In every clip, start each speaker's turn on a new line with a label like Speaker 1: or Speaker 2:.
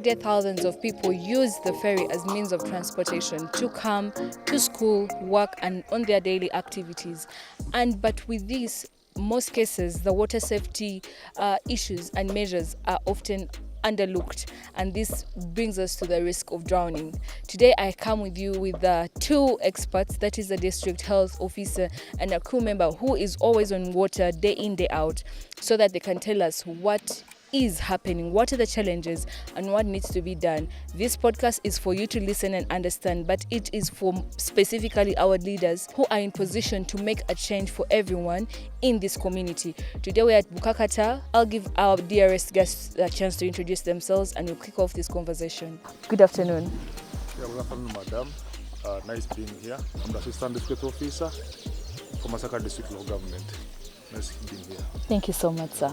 Speaker 1: Every day, thousands of people use the ferry as means of transportation to come to school, work, and on their daily activities. But with this, most cases, the water safety issues and measures are often underlooked, and this brings us to the risk of drowning. Today I come with you with two experts, that is a district health officer and a crew member who is always on water day in day out, so that they can tell us what is happening, what are the challenges, and what needs to be done. This podcast is for you to listen and understand, but it is for specifically our leaders who are in position to make a change for everyone in this community. Today we're at Bukakata. I'll give our dearest guests a chance to introduce themselves and we'll kick off this conversation. Good afternoon.
Speaker 2: Yeah, good afternoon, madam. Nice being here. I'm the assistant district officer for Masaka District Law Government. Nice being here.
Speaker 1: Thank you so much, sir.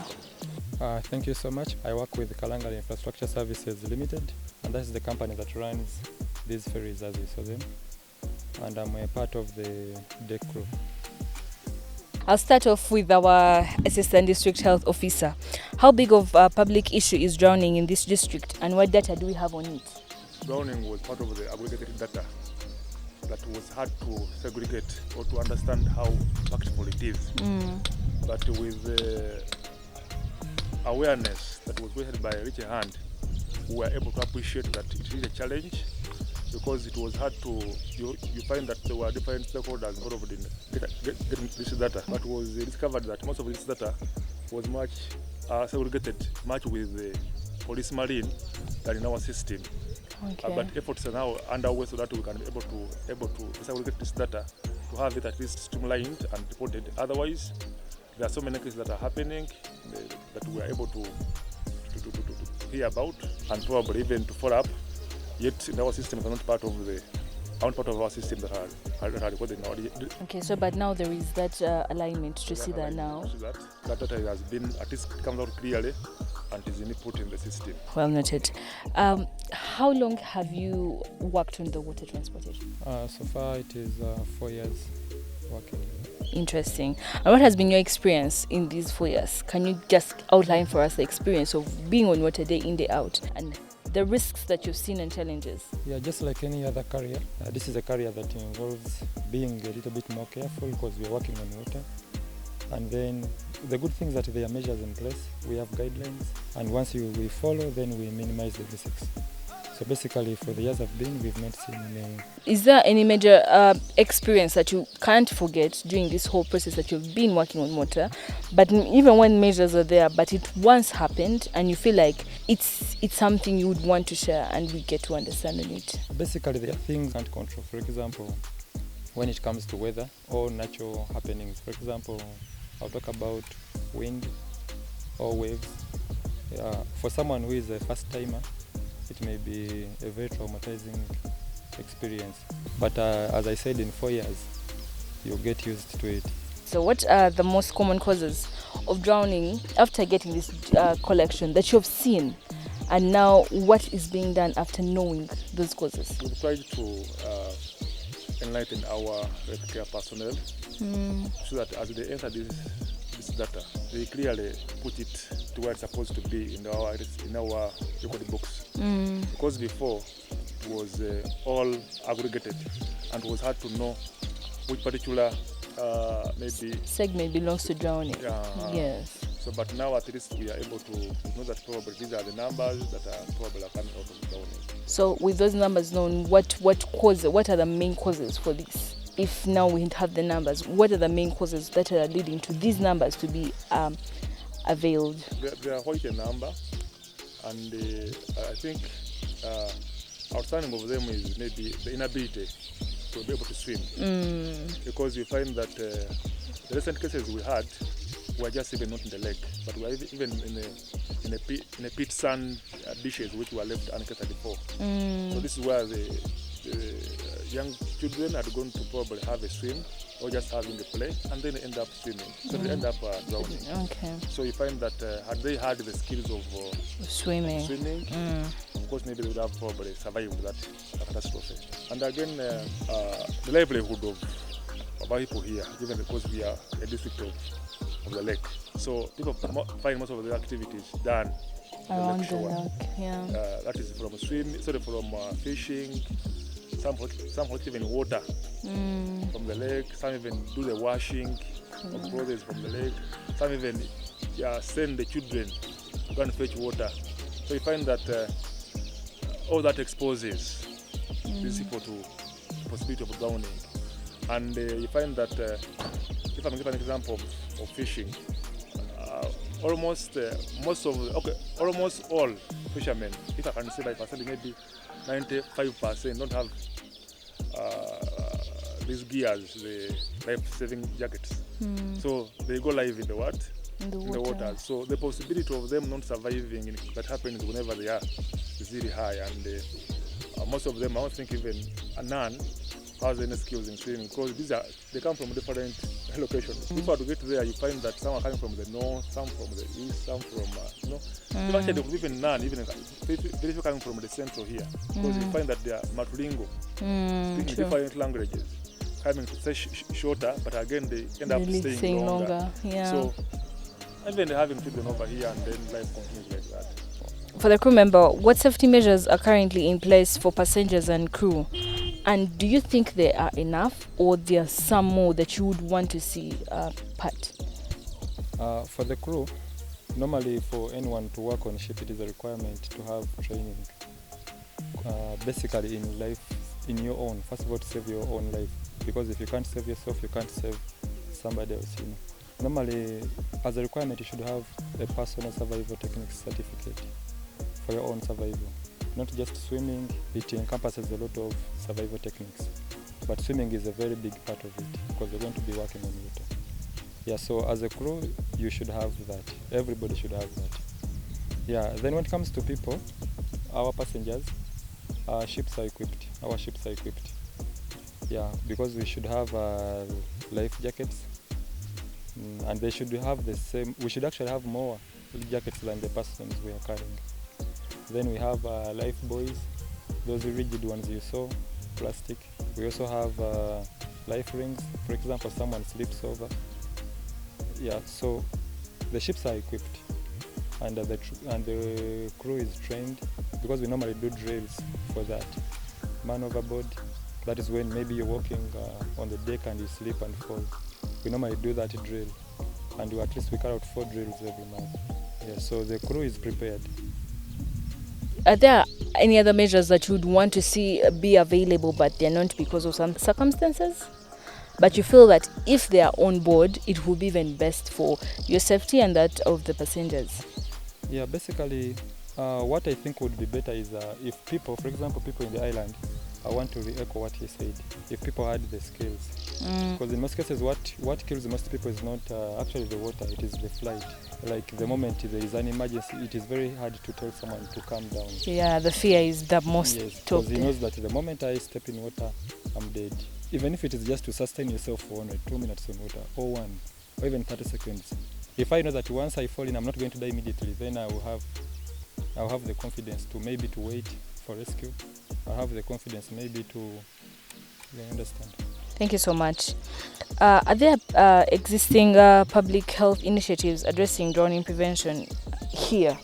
Speaker 3: Thank you so much. I work with Kalangari Infrastructure Services Limited, and that is the company that runs these ferries as we saw them. And I'm a part of the deck crew.
Speaker 1: I'll start off with our Assistant District Health Officer. How big of a public issue is drowning in this district, and what data do we have on it?
Speaker 2: Drowning was part of the aggregated data that was hard to segregate or to understand how impactful it is. But with the awareness that was created by Rich Hand, we were able to appreciate that it is a challenge, because it was hard to, you find that there were different stakeholders involved in getting this data, but it was discovered that most of this data was much segregated, much with the police marine than in our system.
Speaker 1: Okay.
Speaker 2: But efforts are now underway so that we can be able to segregate this data, to have it at least streamlined and reported. Otherwise, there are so many cases that are happening that we are able to hear about and probably even to follow up. Yet in our system, are not part of our system that are recorded in our.
Speaker 1: Okay, so but now there is that alignment to see that now.
Speaker 2: That data has been, at least it comes out clearly and is input in the system.
Speaker 1: Well noted. How long have you worked on the water transportation?
Speaker 3: So far it is 4 years working.
Speaker 1: Interesting. And what has been your experience in these 4 years? Can you just outline for us the experience of being on water day in, day out, and the risks that you've seen and challenges?
Speaker 3: Yeah, just like any other career, this is a career that involves being a little bit more careful because we are working on water. And then the good thing is that there are measures in place, we have guidelines, and once we follow, then we minimize the risks. So basically, for the years I've been, we've not seen any. Is
Speaker 1: there any major experience that you can't forget during this whole process that you've been working on water, but even when measures are there, but it once happened and you feel like it's something you would want to share and we get to understand on it?
Speaker 3: Basically, there are things you can't control. For example, when it comes to weather or natural happenings. For example, I'll talk about wind or waves. For someone who is a first timer, it may be a very traumatizing experience. But as I said, in 4 years, you'll get used to it.
Speaker 1: So what are the most common causes of drowning after getting this collection that you've seen? And now what is being done after knowing those causes?
Speaker 2: We've tried to enlighten our healthcare personnel so that as they enter this data, they clearly put it to where it's supposed to be in our record books. Because before it was all aggregated and it was hard to know which particular maybe
Speaker 1: segment belongs to drowning. Yes.
Speaker 2: So, but now at least we are able to know that probably these are the numbers that are probably coming out of drowning.
Speaker 1: So, with those numbers known, what are the main causes for this? If now we have the numbers, what are the main causes that are leading to these numbers to be availed?
Speaker 2: They are quite a number, and I think outstanding of them is maybe the inability to be able to swim. Because we find that the recent cases we had were just even not in the lake, but we were even in a pit sand dishes which were left uncatered for. So this is where the young children are going to probably have a swim or just having a play and then end up swimming. So they end up drowning.
Speaker 1: Okay.
Speaker 2: So you find that had they had the skills of swimming, of course maybe they would have probably survived that catastrophe. And again, the livelihood of our people here, even because we are a district of the lake. So people find most of the activities done
Speaker 1: Around
Speaker 2: lake
Speaker 1: the
Speaker 2: shore.
Speaker 1: lake, yeah.
Speaker 2: That is from fishing. Some hot even water from the lake. Some even do the washing of clothes from the lake. Some even send the children to go and fetch water. So you find that all that exposes these people to the possibility of drowning. And you find that if I'm giving an example of fishing, almost all fishermen, if I can say by percentage, maybe 95% don't have these gears, the life-saving jackets. So they go live in the what?
Speaker 1: In the
Speaker 2: In the water. So the possibility of them not surviving that happens whenever they are is really high. And most of them, I don't think even none has any skills in swimming, because they come from different locations. If you are to get there, you find that some are coming from the north, some from the east, some from actually there could be even none, even very few coming from the central here, because you find that they are matlingo, speaking different languages, coming to say shorter, but again they end up
Speaker 1: Really
Speaker 2: staying longer.
Speaker 1: Yeah.
Speaker 2: So even having children over here, and then life continues like that.
Speaker 1: For the crew member, what safety measures are currently in place for passengers and crew? And do you think they are enough, or there are some more that you would want to see part?
Speaker 3: For the crew, normally for anyone to work on ship, it is a requirement to have training. Basically in life, in your own, first of all, to save your own life. Because if you can't save yourself, you can't save somebody else, you know. Normally, as a requirement, you should have a personal survival techniques certificate for your own survival. Not just swimming, it encompasses a lot of survival techniques. But swimming is a very big part of it, because you're going to be working on water. Yeah, so as a crew, you should have that. Everybody should have that. Yeah, then when it comes to people, our passengers, our ships are equipped. Yeah, because we should have life jackets, and they should have the same. We should actually have more jackets than the persons we are carrying. Then we have life buoys, those rigid ones you saw, plastic. We also have life rings. For example, someone slips over. Yeah, so the ships are equipped, and the crew is trained, because we normally do drills for that. Man overboard, that is when maybe you're walking on the deck and you slip and fall. We normally do that drill, and at least we carry out 4 drills every month. Yeah, so the crew is prepared.
Speaker 1: Are there any other measures that you would want to see be available, but they're not because of some circumstances? But you feel that if they are on board, it will be even best for your safety and that of the passengers?
Speaker 3: Yeah, basically, what I think would be better is if people, for example, people in the island, I want to re-echo what he said, if people had the skills. Because in most cases, what kills most people is not actually the water, it is the flight. Like the moment there is an emergency, it is very hard to tell someone to calm down.
Speaker 1: Yeah, the fear is the most.
Speaker 3: Yes, because he knows that the moment I step in water, I'm dead. Even if it is just to sustain yourself for 2 minutes on water, or 1, or even 30 seconds. If I know that once I fall in, I'm not going to die immediately, then I'll have the confidence to maybe to wait for rescue. I'll have the confidence maybe to, you understand.
Speaker 1: Thank you so much. Are there existing public health initiatives addressing drowning prevention here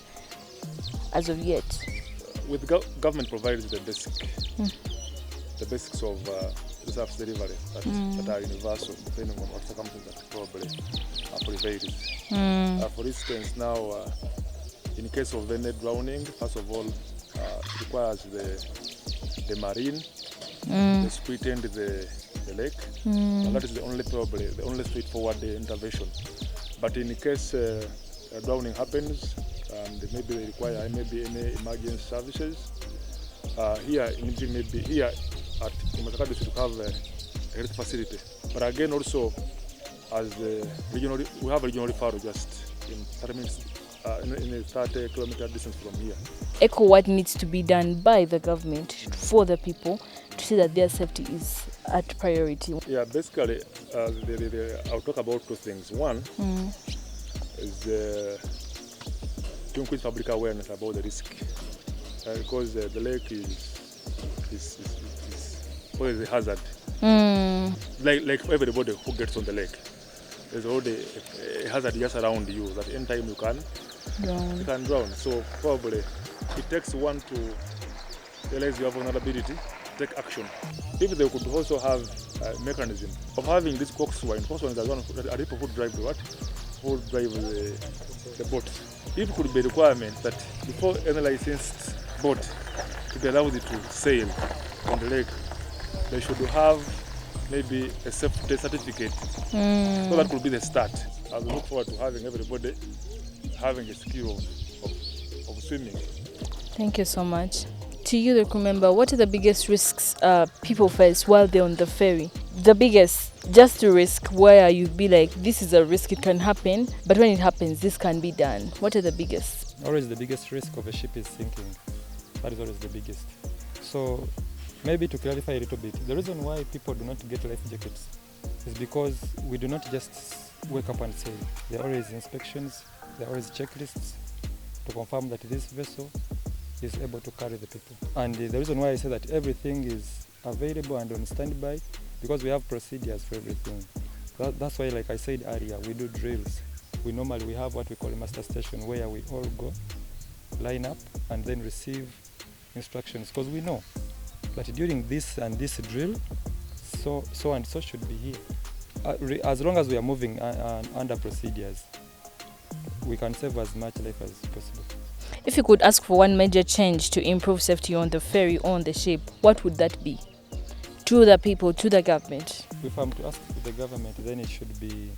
Speaker 1: as of yet?
Speaker 2: With government provides the basics of reserve delivery that are universal, depending on what circumstances that probably prevails. For instance, now in case of any drowning, first of all, it requires the marine, the superintend the lake, and that is the only straightforward intervention. But in case drowning happens, and maybe they require any emergency services, here at Masaka district have a health facility. But again, also as the regional, we have a regional referral just in 30 minutes, in a 30-kilometer distance from here.
Speaker 1: Echo what needs to be done by the government for the people to see that their safety is at priority.
Speaker 2: Yeah, basically, I'll talk about 2 things. One is to increase public awareness about the risk, because the lake is a hazard. Like everybody who gets on the lake. there's already a hazard just around you that anytime you can drown. So probably it takes one to realize your vulnerability, take action. If they could also have a mechanism of having this coxswain is the one are people who drive the what? Who drive the boat. If it could be a requirement that before any licensed boat to be allowed to sail on the lake, they should have maybe a safety certificate. So that could be the start. I will look forward to having everybody having a skill of swimming.
Speaker 1: Thank you so much. To you, the crew member, what are the biggest risks people face while they're on the ferry? The biggest, just a risk where you be like, this is a risk, it can happen, but when it happens, this can be done. What are the biggest?
Speaker 3: Always the biggest risk of a ship is sinking. That is always the biggest. So maybe to clarify a little bit, the reason why people do not get life jackets is because we do not just wake up and sail. There are always inspections, there are always checklists to confirm that this vessel is able to carry the people. And the reason why I say that everything is available and on standby, because we have procedures for everything. That's why, like I said earlier, we do drills. We have what we call a master station, where we all go, line up, and then receive instructions, because we know that during this and this drill, so and so should be here. As long as we are moving under procedures, we can save as much life as possible.
Speaker 1: If you could ask for one major change to improve safety on the ferry or on the ship, what would that be? To the people, to the government?
Speaker 3: If I'm to ask the government, then it should be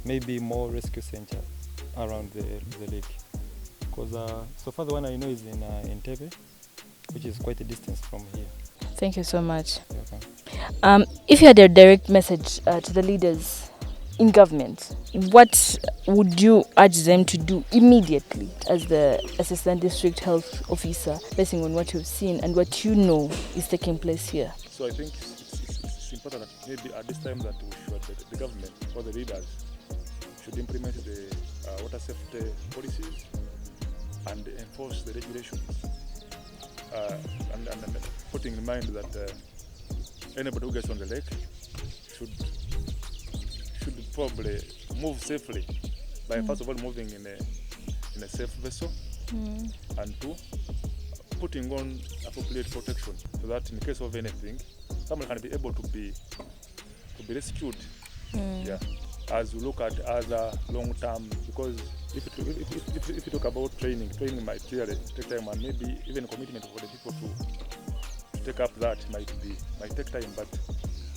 Speaker 3: maybe more rescue center around the lake. Because so far the one I know is in Entebbe, which is quite a distance from here.
Speaker 1: Thank you so much.
Speaker 3: Okay.
Speaker 1: If you had a direct message to the leaders in government, what would you urge them to do immediately as the Assistant District Health Officer, based on what you've seen and what you know is taking place here?
Speaker 2: So I think it's important that maybe at this time that we should, the government or the leaders should implement the water safety policies and enforce the regulations. And putting in mind that anybody who gets on the lake should probably move safely by first of all moving in a safe vessel, and two, putting on appropriate protection so that in case of anything, someone can be able to be rescued. Yeah, as we look at other long term, because if you talk about training might clearly take time, and maybe even commitment for the people to take up that might take time. But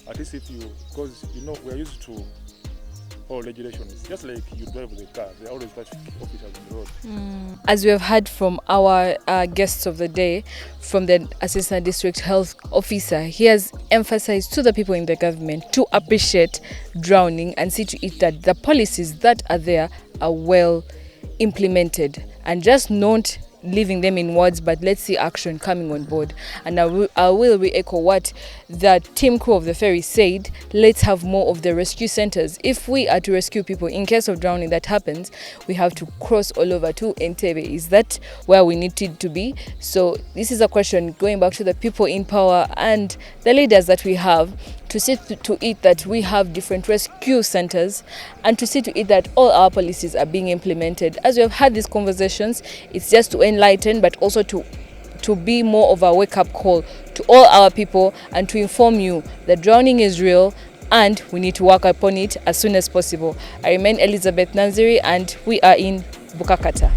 Speaker 2: at least because we are used to all regulations, just like you drive the car, there are always traffic officers on the road.
Speaker 1: As we have heard from our guests of the day, from the Assistant District Health Officer, he has emphasized to the people in the government to appreciate drowning and see to it that the policies that are there are well implemented and just not leaving them in words, but let's see action coming on board. And I will re-echo what the team crew of the ferry said. Let's have more of the rescue centers. If we are to rescue people in case of drowning that happens, we have to cross all over to Entebbe. Is that where we need to be? So this is a question going back to the people in power and the leaders that we have, to see to it that we have different rescue centers, and to see to it that all our policies are being implemented. As we have had these conversations, it's just to enlighten, but also to be more of a wake-up call to all our people and to inform you that drowning is real and we need to work upon it as soon as possible. I remain Elizabeth Nanziri and we are in Bukakata.